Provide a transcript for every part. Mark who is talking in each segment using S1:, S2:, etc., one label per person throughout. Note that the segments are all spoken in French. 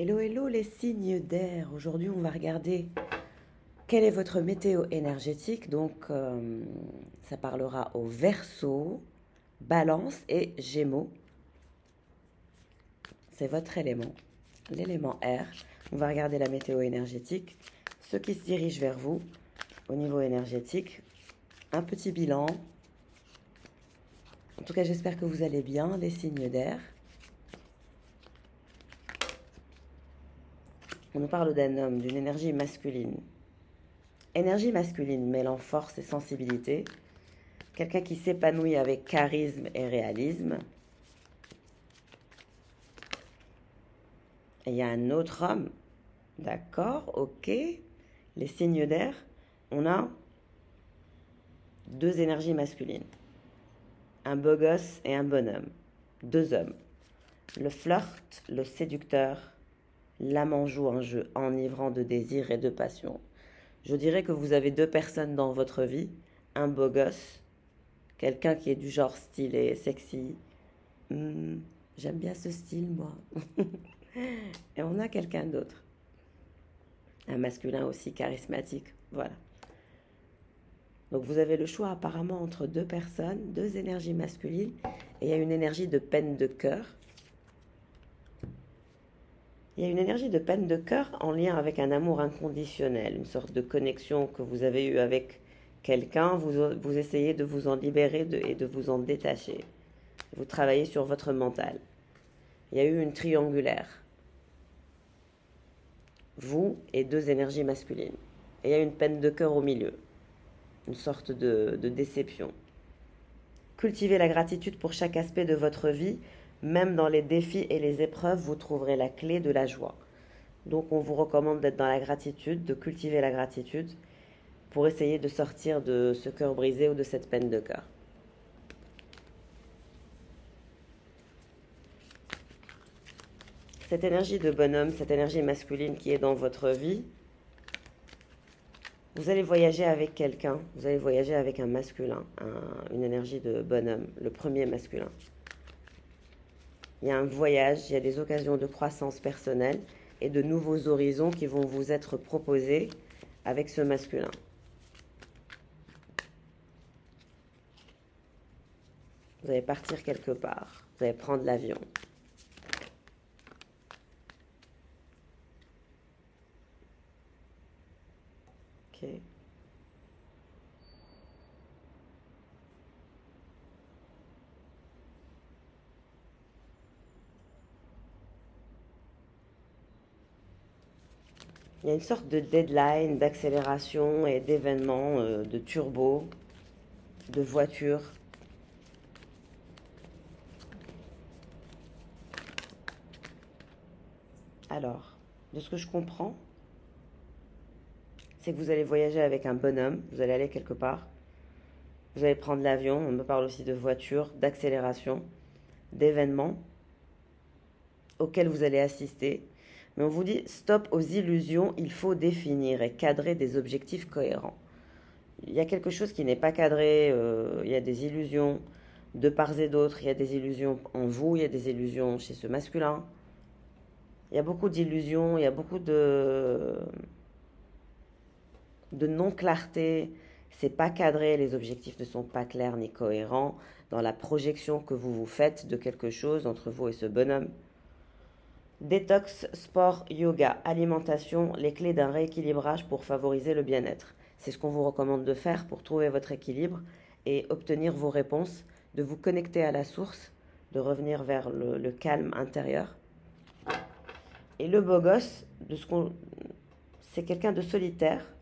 S1: Hello, hello les signes d'air. Aujourd'hui, on va regarder quelle est votre météo énergétique. Donc, ça parlera au Verseau, Balance et Gémeaux. C'est votre élément, l'élément air. On va regarder la météo énergétique. Ceux qui se dirigent vers vous au niveau énergétique, un petit bilan. En tout cas, j'espère que vous allez bien, les signes d'air. On nous parle d'un homme, d'une énergie masculine. Énergie masculine mêlant force et sensibilité. Quelqu'un qui s'épanouit avec charisme et réalisme. Et il y a un autre homme. D'accord, ok. Les signes d'air, on a deux énergies masculines. Un beau gosse et un bonhomme. Deux hommes. Le flirt, le séducteur. L'amant joue un jeu enivrant de désir et de passion. Je dirais que vous avez deux personnes dans votre vie. Un beau gosse, quelqu'un qui est du genre stylé, sexy. J'aime bien ce style, moi. Et on a quelqu'un d'autre. Un masculin aussi charismatique. Voilà. Donc vous avez le choix apparemment entre deux personnes, deux énergies masculines. Et il y a une énergie de peine de cœur. Il y a une énergie de peine de cœur en lien avec un amour inconditionnel, une sorte de connexion que vous avez eue avec quelqu'un. Vous essayez de vous en libérer et de vous en détacher. Vous travaillez sur votre mental. Il y a eu une triangulaire. Vous et deux énergies masculines. Et il y a une peine de cœur au milieu. Une sorte de déception. Cultivez la gratitude pour chaque aspect de votre vie. Même dans les défis et les épreuves, vous trouverez la clé de la joie. Donc on vous recommande d'être dans la gratitude, de cultiver la gratitude pour essayer de sortir de ce cœur brisé ou de cette peine de cœur. Cette énergie de bonhomme, cette énergie masculine qui est dans votre vie, vous allez voyager avec quelqu'un, vous allez voyager avec un masculin, une énergie de bonhomme, le premier masculin. Il y a un voyage, il y a des occasions de croissance personnelle et de nouveaux horizons qui vont vous être proposés avec ce masculin. Vous allez partir quelque part, vous allez prendre l'avion. Ok. Il y a une sorte de deadline, d'accélération et d'événements, de turbo, de voiture. Alors, de ce que je comprends, c'est que vous allez voyager avec un bonhomme, vous allez aller quelque part, vous allez prendre l'avion, on me parle aussi de voiture, d'accélération, d'événements auxquels vous allez assister. Mais on vous dit, stop aux illusions, il faut définir et cadrer des objectifs cohérents. Il y a quelque chose qui n'est pas cadré, il y a des illusions de part et d'autre, il y a des illusions en vous, il y a des illusions chez ce masculin. Il y a beaucoup d'illusions, il y a beaucoup de non-clarté, c'est pas cadré, les objectifs ne sont pas clairs ni cohérents dans la projection que vous vous faites de quelque chose entre vous et ce bonhomme. Détox, sport, yoga, alimentation, les clés d'un rééquilibrage pour favoriser le bien-être. C'est ce qu'on vous recommande de faire pour trouver votre équilibre et obtenir vos réponses, de vous connecter à la source, de revenir vers le calme intérieur. Et le beau gosse, c'est quelqu'un de solitaire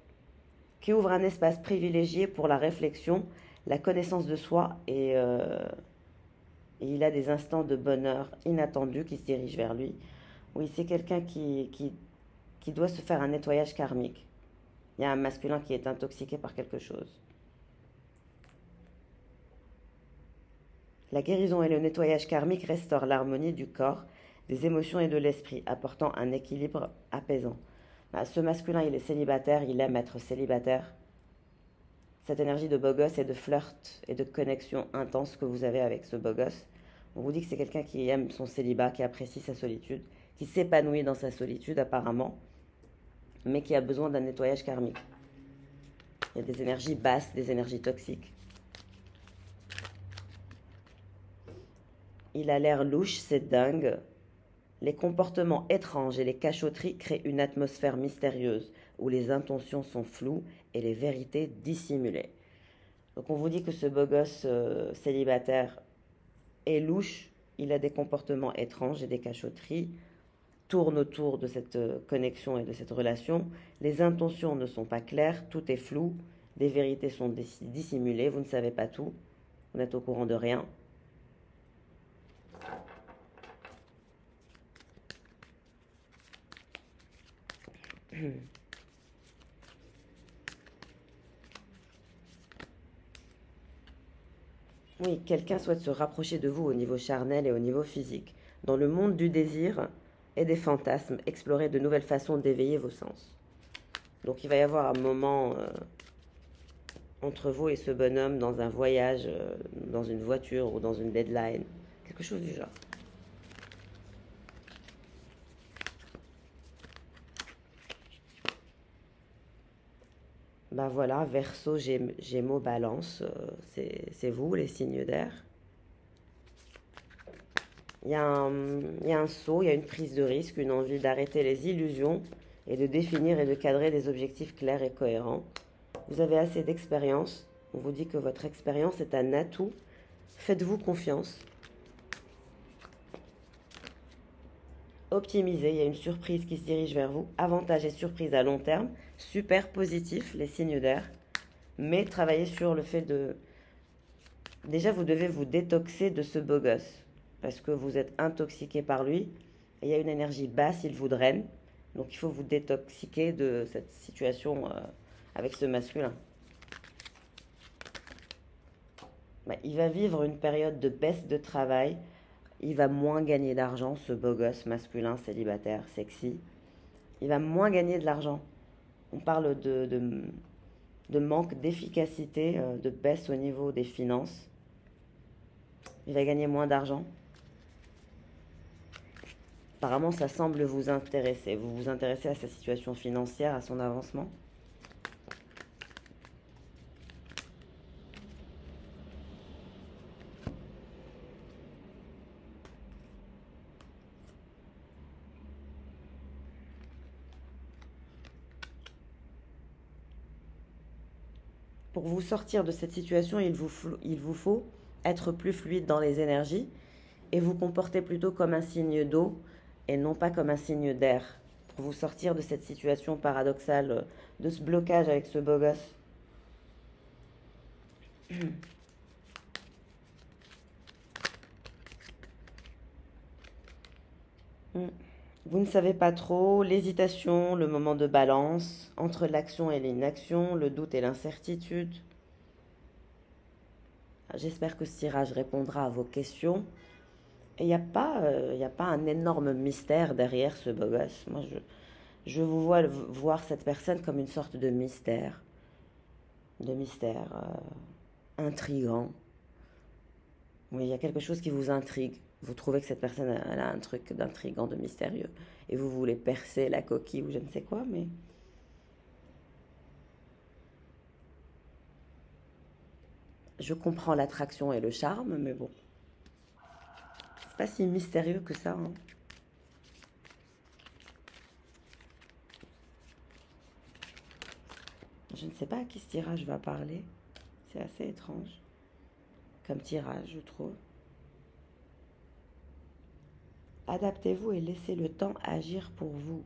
S1: qui ouvre un espace privilégié pour la réflexion, la connaissance de soi et il a des instants de bonheur inattendus qui se dirigent vers lui. Oui, c'est quelqu'un qui doit se faire un nettoyage karmique. Il y a un masculin qui est intoxiqué par quelque chose. La guérison et le nettoyage karmique restaurent l'harmonie du corps, des émotions et de l'esprit, apportant un équilibre apaisant. Ce masculin, il est célibataire, il aime être célibataire. Cette énergie de beau gosse et de flirt et de connexion intense que vous avez avec ce beau gosse On vous dit que c'est quelqu'un qui aime son célibat, qui apprécie sa solitude, qui s'épanouit dans sa solitude apparemment, mais qui a besoin d'un nettoyage karmique. Il y a des énergies basses, des énergies toxiques. Il a l'air louche, c'est dingue. Les comportements étranges et les cachotteries créent une atmosphère mystérieuse où les intentions sont floues et les vérités dissimulées. Donc on vous dit que ce beau gosse célibataire est louche, il a des comportements étranges et des cachotteries, tourne autour de cette connexion et de cette relation. Les intentions ne sont pas claires, tout est flou, les vérités sont dissimulées, vous ne savez pas tout, vous n'êtes au courant de rien. Oui, quelqu'un souhaite se rapprocher de vous au niveau charnel et au niveau physique. Dans le monde du désir et des fantasmes, explorez de nouvelles façons d'éveiller vos sens. Donc il va y avoir un moment entre vous et ce bonhomme dans un voyage, dans une voiture ou dans une deadline, quelque chose du genre. Ben voilà, Verseau, Gémeaux, Balance, c'est vous, les signes d'air. Il y a un saut, il y a une prise de risque, une envie d'arrêter les illusions et de définir et de cadrer des objectifs clairs et cohérents. Vous avez assez d'expérience. On vous dit que votre expérience est un atout. Faites-vous confiance. Optimisez, il y a une surprise qui se dirige vers vous. Avantage et surprise à long terme. Super positif, les signes d'air. Mais travaillez sur le fait de... Déjà, vous devez vous détoxer de ce beau gosse. Parce que vous êtes intoxiqué par lui. Et il y a une énergie basse, il vous draine. Donc il faut vous détoxiquer de cette situation avec ce masculin. Il va vivre une période de baisse de travail. Il va moins gagner d'argent, ce beau gosse masculin, célibataire, sexy. Il va moins gagner de l'argent. On parle de manque d'efficacité, de baisse au niveau des finances. Il va gagner moins d'argent. Apparemment, ça semble vous intéresser. Vous vous intéressez à sa situation financière, à son avancement. Pour vous sortir de cette situation, il vous faut être plus fluide dans les énergies et vous comporter plutôt comme un signe d'eau et non pas comme un signe d'air. Pour vous sortir de cette situation paradoxale, de ce blocage avec ce beau gosse. Vous ne savez pas trop, l'hésitation, le moment de balance, entre l'action et l'inaction, le doute et l'incertitude. J'espère que ce tirage répondra à vos questions. Et il n'y a pas un énorme mystère derrière ce beau gosse. Moi, je vous vois voir cette personne comme une sorte de mystère intrigant. Oui, il y a quelque chose qui vous intrigue. Vous trouvez que cette personne elle a un truc d'intrigant, de mystérieux. Et vous voulez percer la coquille ou je ne sais quoi, mais... Je comprends l'attraction et le charme, mais bon. C'est pas si mystérieux que ça, hein. Je ne sais pas à qui ce tirage va parler. C'est assez étrange comme tirage, je trouve. Adaptez-vous et laissez le temps agir pour vous.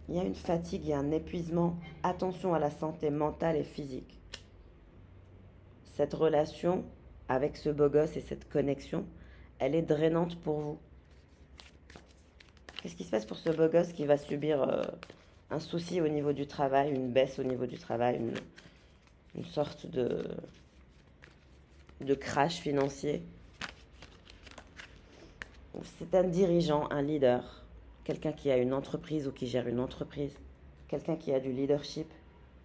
S1: Il y a une fatigue, il y a un épuisement. Attention à la santé mentale et physique. Cette relation avec ce beau gosse et cette connexion, elle est drainante pour vous. Qu'est-ce qui se passe pour ce beau gosse qui va subir un souci au niveau du travail, une baisse au niveau du travail, une sorte de crash financier? C'est un dirigeant, un leader, quelqu'un qui a une entreprise ou qui gère une entreprise, quelqu'un qui a du leadership,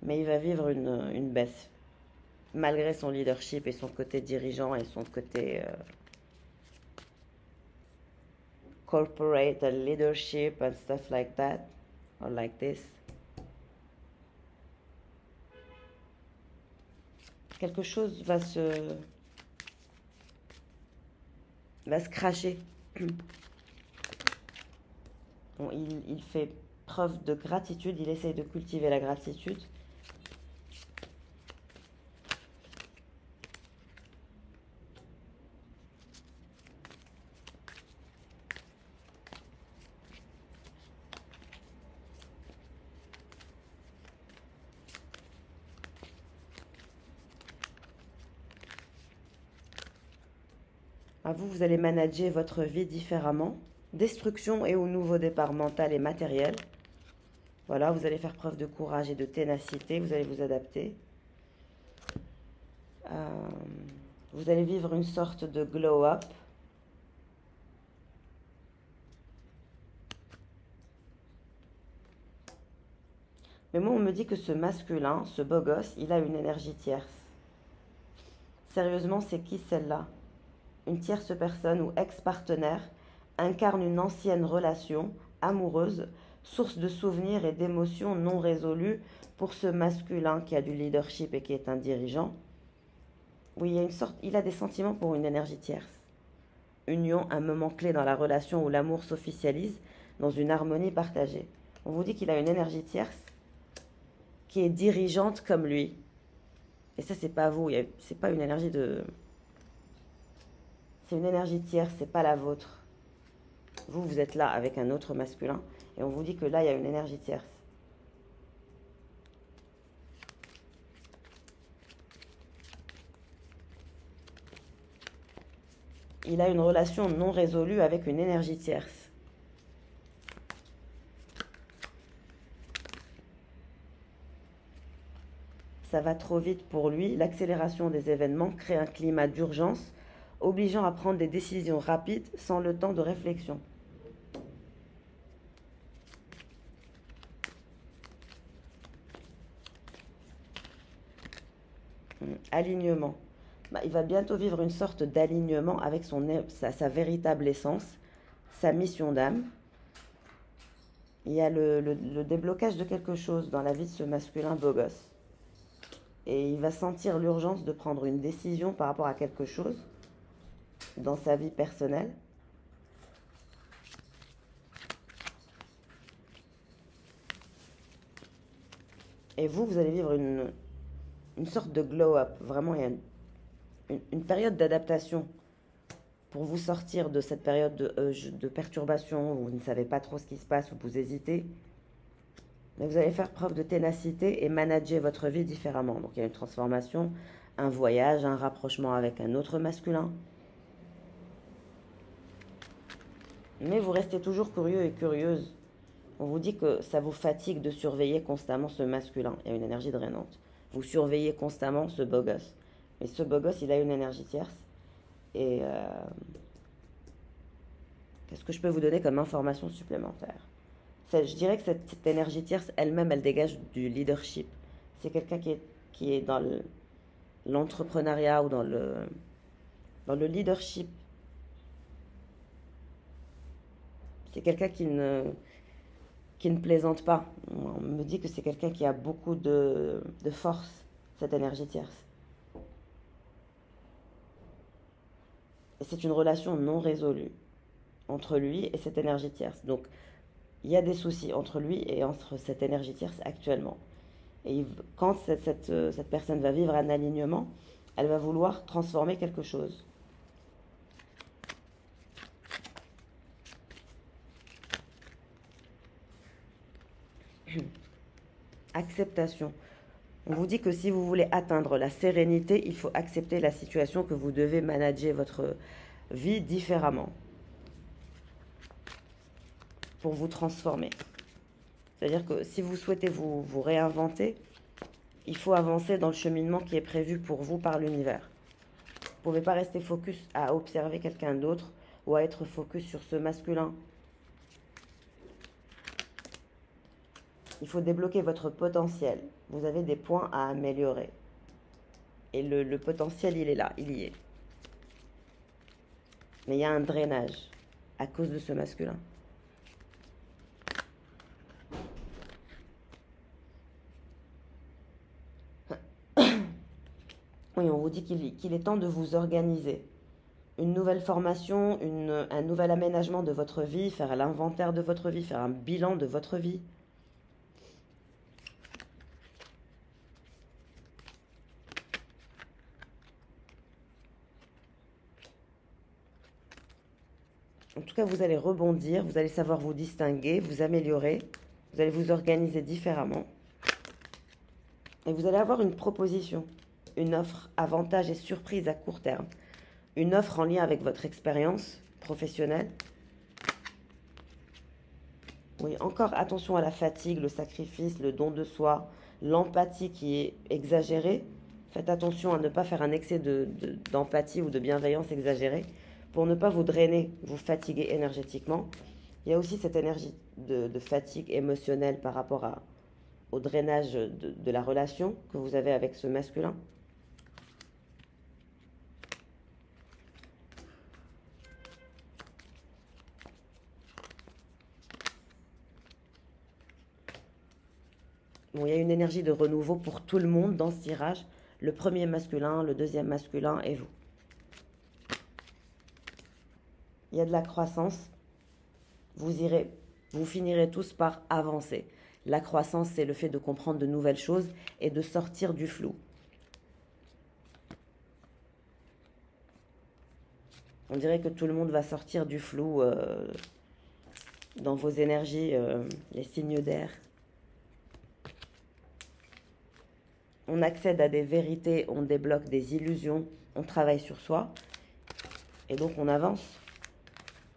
S1: mais il va vivre une baisse. Malgré son leadership et son côté dirigeant et son côté corporate and leadership and stuff like that, or like this. Quelque chose va se cracher. Bon, il fait preuve de gratitude, il essaye de cultiver la gratitude. À vous, vous allez manager votre vie différemment. Destruction et ou nouveau départ mental et matériel. Voilà, vous allez faire preuve de courage et de ténacité. Vous allez vous adapter. Vous allez vivre une sorte de glow-up. Mais moi, on me dit que ce masculin, ce beau gosse, il a une énergie tierce. Sérieusement, c'est qui celle-là? Une tierce personne ou ex-partenaire incarne une ancienne relation amoureuse, source de souvenirs et d'émotions non résolues pour ce masculin qui a du leadership et qui est un dirigeant. Oui, il a des sentiments pour une énergie tierce. Union, un moment clé dans la relation où l'amour s'officialise dans une harmonie partagée. On vous dit qu'il a une énergie tierce qui est dirigeante comme lui. Et ça, c'est pas vous, c'est pas une énergie de... C'est une énergie tierce, c'est pas la vôtre. Vous êtes là avec un autre masculin et on vous dit que là, il y a une énergie tierce. Il a une relation non résolue avec une énergie tierce. Ça va trop vite pour lui. L'accélération des événements crée un climat d'urgence obligeant à prendre des décisions rapides sans le temps de réflexion. Alignement. Il va bientôt vivre une sorte d'alignement avec sa véritable essence, sa mission d'âme. Il y a le déblocage de quelque chose dans la vie de ce masculin beau gosse. Et il va sentir l'urgence de prendre une décision par rapport à quelque chose dans sa vie personnelle. Et vous allez vivre une sorte de glow-up. Vraiment, il y a une période d'adaptation pour vous sortir de cette période de perturbation où vous ne savez pas trop ce qui se passe, où vous hésitez. Mais vous allez faire preuve de ténacité et manager votre vie différemment. Donc il y a une transformation, un voyage, un rapprochement avec un autre masculin. Mais vous restez toujours curieux et curieuse. On vous dit que ça vous fatigue de surveiller constamment ce masculin. Il y a une énergie drainante. Vous surveillez constamment ce beau gosse. Mais ce beau gosse, il a une énergie tierce. Et qu'est-ce que je peux vous donner comme information supplémentaire? Je dirais que cette énergie tierce, elle-même, elle dégage du leadership. C'est quelqu'un qui est dans l'entrepreneuriat ou dans le leadership. C'est quelqu'un qui ne plaisante pas. On me dit que c'est quelqu'un qui a beaucoup de force, cette énergie tierce. Et c'est une relation non résolue entre lui et cette énergie tierce. Donc, il y a des soucis entre lui et entre cette énergie tierce actuellement. Et quand cette personne va vivre un alignement, elle va vouloir transformer quelque chose. Acceptation. On vous dit que si vous voulez atteindre la sérénité, il faut accepter la situation, que vous devez manager votre vie différemment pour vous transformer. C'est-à-dire que si vous souhaitez vous réinventer, il faut avancer dans le cheminement qui est prévu pour vous par l'univers. Vous ne pouvez pas rester focus à observer quelqu'un d'autre ou à être focus sur ce masculin. Il faut débloquer votre potentiel. Vous avez des points à améliorer. Et le potentiel, il est là, il y est. Mais il y a un drainage à cause de ce masculin. Oui, on vous dit qu'il est temps de vous organiser. Une nouvelle formation, un nouvel aménagement de votre vie, faire l'inventaire de votre vie, faire un bilan de votre vie. En tout cas, vous allez rebondir, vous allez savoir vous distinguer, vous améliorer, vous allez vous organiser différemment. Et vous allez avoir une proposition, une offre, avantage et surprise à court terme. Une offre en lien avec votre expérience professionnelle. Oui, encore attention à la fatigue, le sacrifice, le don de soi, l'empathie qui est exagérée. Faites attention à ne pas faire un excès d'empathie ou de bienveillance exagérée pour ne pas vous drainer, vous fatiguer énergétiquement. Il y a aussi cette énergie de fatigue émotionnelle par rapport au drainage de la relation que vous avez avec ce masculin. Bon, il y a une énergie de renouveau pour tout le monde dans ce tirage. Le premier masculin, le deuxième masculin et vous. Il y a de la croissance. Vous finirez tous par avancer. La croissance, c'est le fait de comprendre de nouvelles choses et de sortir du flou. On dirait que tout le monde va sortir du flou dans vos énergies, les signes d'air. On accède à des vérités, on débloque des illusions, on travaille sur soi. Et donc on avance.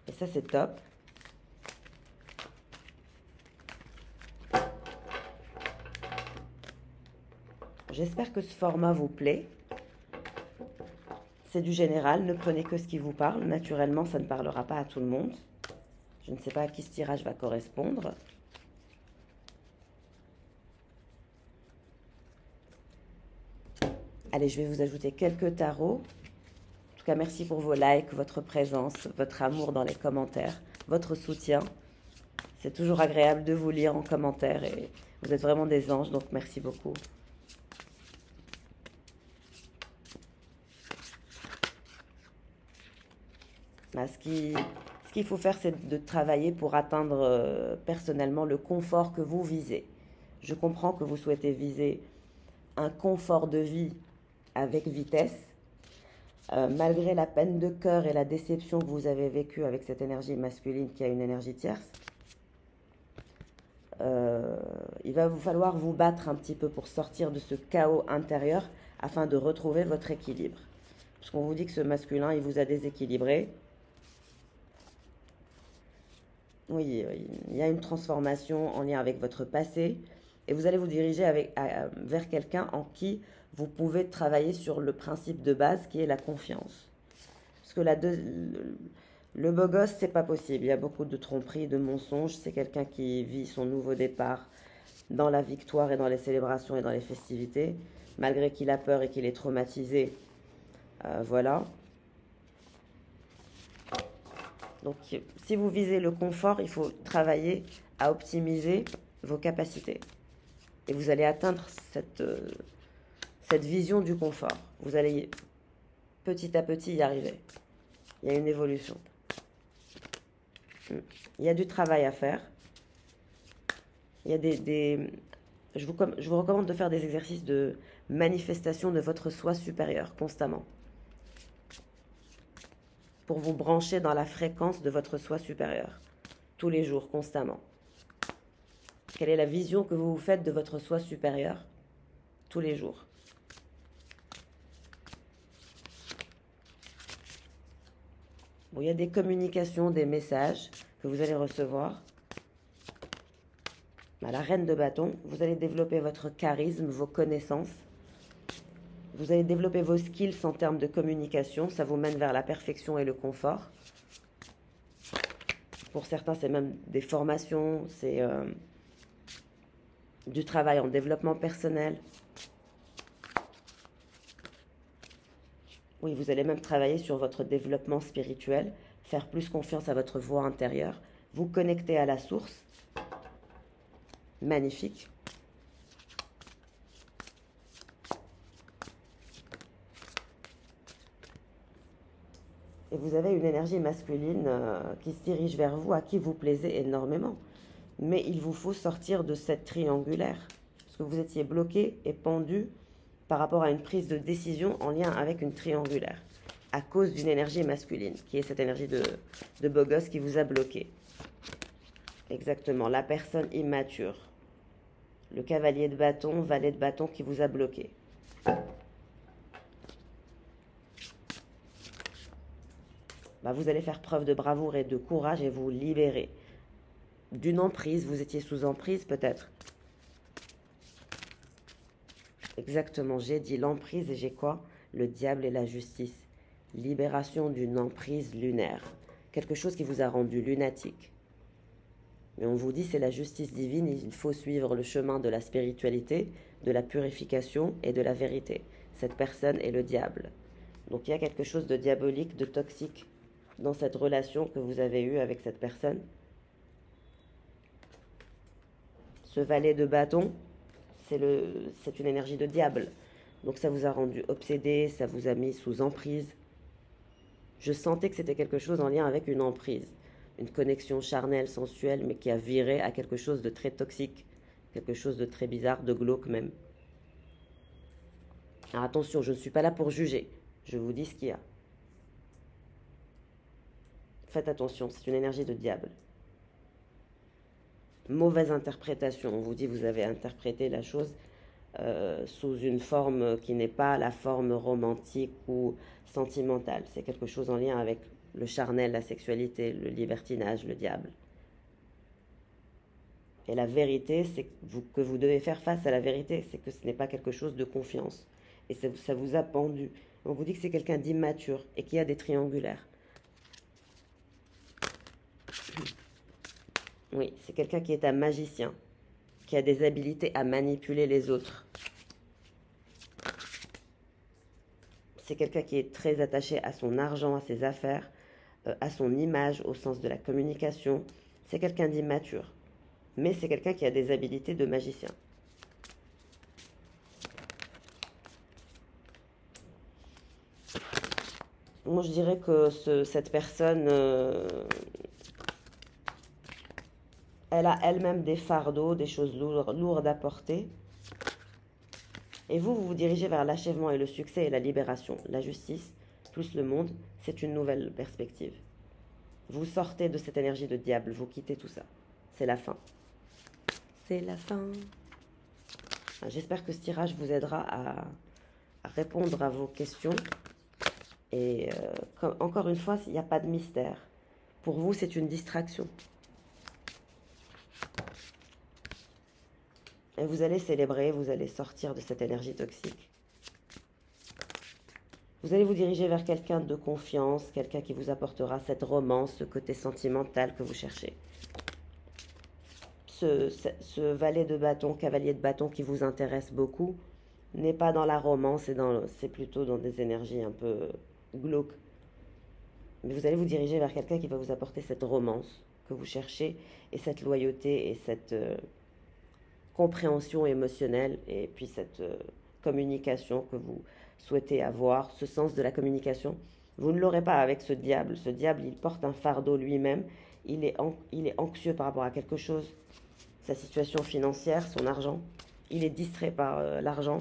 S1: Et ça, c'est top. J'espère que ce format vous plaît. C'est du général, ne prenez que ce qui vous parle. Naturellement, ça ne parlera pas à tout le monde. Je ne sais pas à qui ce tirage va correspondre. Allez, je vais vous ajouter quelques tarots. En tout cas, merci pour vos likes, votre présence, votre amour dans les commentaires, votre soutien. C'est toujours agréable de vous lire en commentaire et vous êtes vraiment des anges, donc merci beaucoup. Ce qu'il faut faire, c'est de travailler pour atteindre personnellement le confort que vous visez. Je comprends que vous souhaitez viser un confort de vie avec vitesse, malgré la peine de cœur et la déception que vous avez vécue avec cette énergie masculine qui a une énergie tierce. Il va vous falloir vous battre un petit peu pour sortir de ce chaos intérieur afin de retrouver votre équilibre. Parce qu'on vous dit que ce masculin, il vous a déséquilibré. Oui, il y a une transformation en lien avec votre passé et vous allez vous diriger vers quelqu'un en qui vous pouvez travailler sur le principe de base qui est la confiance. Parce que le beau gosse, c'est pas possible. Il y a beaucoup de tromperies, de mensonges. C'est quelqu'un qui vit son nouveau départ dans la victoire et dans les célébrations et dans les festivités, malgré qu'il a peur et qu'il est traumatisé. Voilà. Donc, si vous visez le confort, il faut travailler à optimiser vos capacités. Et vous allez atteindre cette vision du confort. Vous allez petit à petit y arriver. Il y a une évolution. Il y a du travail à faire. Il y a je vous recommande de faire des exercices de manifestation de votre soi supérieur constamment. Pour vous brancher dans la fréquence de votre soi supérieur. Tous les jours, constamment. Quelle est la vision que vous vous faites de votre soi supérieur tous les jours? Bon, il y a des communications, des messages que vous allez recevoir. La reine de bâton, vous allez développer votre charisme, vos connaissances. Vous allez développer vos skills en termes de communication. Ça vous mène vers la perfection et le confort. Pour certains, c'est même des formations, c'est du travail en développement personnel. Oui, vous allez même travailler sur votre développement spirituel, faire plus confiance à votre voix intérieure, vous connecter à la source. Magnifique. Et vous avez une énergie masculine qui se dirige vers vous, à qui vous plaisez énormément. Mais il vous faut sortir de cette triangulaire. Parce que vous étiez bloqué et pendu par rapport à une prise de décision en lien avec une triangulaire. À cause d'une énergie masculine, qui est cette énergie de beau gosse qui vous a bloqué. Exactement, la personne immature. Le cavalier de bâton, valet de bâton qui vous a bloqué. Vous allez faire preuve de bravoure et de courage et vous libérer d'une emprise. Vous étiez sous emprise peut-être. Exactement, j'ai dit l'emprise et j'ai quoi? Le diable et la justice. Libération d'une emprise lunaire. Quelque chose qui vous a rendu lunatique. Mais on vous dit c'est la justice divine, il faut suivre le chemin de la spiritualité, de la purification et de la vérité. Cette personne est le diable. Donc il y a quelque chose de diabolique, de toxique dans cette relation que vous avez eue avec cette personne. Ce valet de bâton, c'est une énergie de diable. Donc ça vous a rendu obsédé, ça vous a mis sous emprise. Je sentais que c'était quelque chose en lien avec une emprise. Une connexion charnelle, sensuelle, mais qui a viré à quelque chose de très toxique. Quelque chose de très bizarre, de glauque même. Alors attention, je ne suis pas là pour juger. Je vous dis ce qu'il y a. Faites attention, c'est une énergie de diable. Mauvaise interprétation. On vous dit vous avez interprété la chose sous une forme qui n'est pas la forme romantique ou sentimentale. C'est quelque chose en lien avec le charnel, la sexualité, le libertinage, le diable. Et la vérité, c'est que vous devez faire face à la vérité. C'est que ce n'est pas quelque chose de confiance. Et ça vous a pendu. On vous dit que c'est quelqu'un d'immature et qui a des triangulaires. Oui, c'est quelqu'un qui est un magicien, qui a des habilités à manipuler les autres. C'est quelqu'un qui est très attaché à son argent, à ses affaires, à son image, au sens de la communication. C'est quelqu'un d'immature, mais c'est quelqu'un qui a des habilités de magicien. Moi, je dirais que cette personne... elle a elle-même des fardeaux, des choses lourdes à porter. Et vous vous dirigez vers l'achèvement et le succès et la libération. La justice, plus le monde, c'est une nouvelle perspective. Vous sortez de cette énergie de diable, vous quittez tout ça. C'est la fin. C'est la fin. J'espère que ce tirage vous aidera à répondre à vos questions. Et encore une fois, il n'y a pas de mystère. Pour vous, c'est une distraction. Et vous allez célébrer, vous allez sortir de cette énergie toxique. Vous allez vous diriger vers quelqu'un de confiance, quelqu'un qui vous apportera cette romance, ce côté sentimental que vous cherchez. Ce valet de bâton, cavalier de bâton qui vous intéresse beaucoup, n'est pas dans la romance, c'est plutôt dans des énergies un peu glauques. Mais vous allez vous diriger vers quelqu'un qui va vous apporter cette romance que vous cherchez, et cette loyauté, et cette... compréhension émotionnelle et puis cette communication que vous souhaitez avoir, ce sens de la communication. Vous ne l'aurez pas avec ce diable. Ce diable, il porte un fardeau lui-même. Il est anxieux par rapport à quelque chose, sa situation financière, son argent. Il est distrait par l'argent.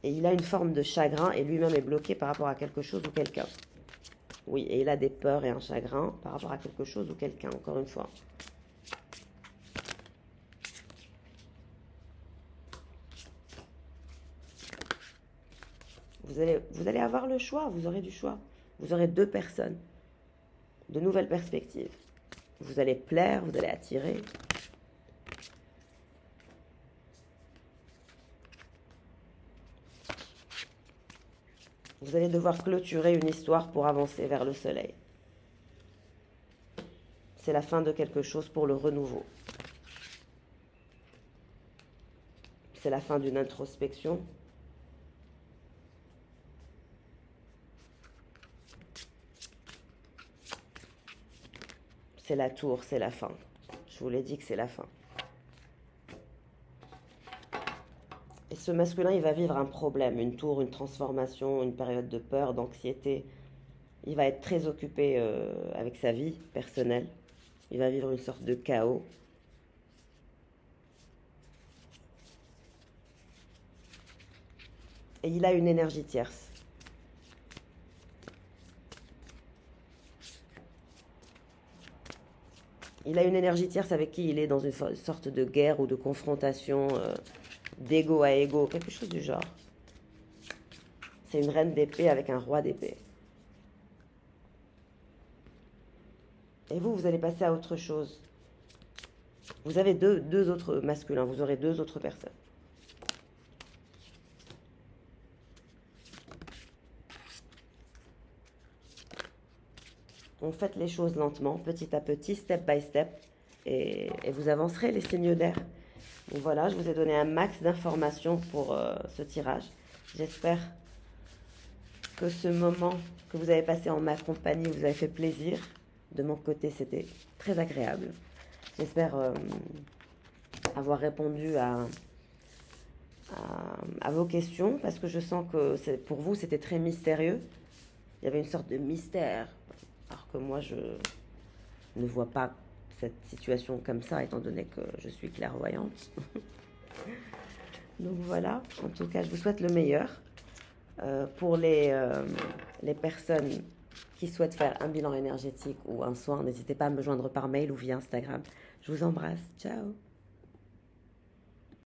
S1: Et il a une forme de chagrin et lui-même est bloqué par rapport à quelque chose ou quelqu'un. Oui, et il a des peurs et un chagrin par rapport à quelque chose ou quelqu'un, encore une fois. Vous allez avoir le choix, vous aurez du choix. Vous aurez deux personnes, de nouvelles perspectives. Vous allez plaire, vous allez attirer. Vous allez devoir clôturer une histoire pour avancer vers le soleil. C'est la fin de quelque chose pour le renouveau. c'est la fin d'une introspection. C'est la tour, c'est la fin. Je vous l'ai dit que c'est la fin. Et ce masculin, il va vivre un problème, une tour, une transformation, une période de peur, d'anxiété. Il va être très occupé avec sa vie personnelle. Il va vivre une sorte de chaos. Et il a une énergie tierce. Il a une énergie tierce avec qui il est dans une sorte de guerre ou de confrontation, d'ego à ego, quelque chose du genre. C'est une reine d'épée avec un roi d'épée. Et vous allez passer à autre chose. Vous avez deux autres masculins, vous aurez deux autres personnes. On fait les choses lentement, petit à petit, step by step, et vous avancerez les signes d'air. Donc voilà, je vous ai donné un max d'informations pour ce tirage. J'espère que ce moment que vous avez passé en ma compagnie vous a fait plaisir. De mon côté, c'était très agréable. J'espère avoir répondu à vos questions, parce que je sens que pour vous, c'était très mystérieux. Il y avait une sorte de mystère, alors que moi, je ne vois pas cette situation comme ça, étant donné que je suis clairvoyante. Donc voilà, en tout cas, je vous souhaite le meilleur. Pour les personnes qui souhaitent faire un bilan énergétique ou un soin, n'hésitez pas à me joindre par mail ou via Instagram. Je vous embrasse. Ciao.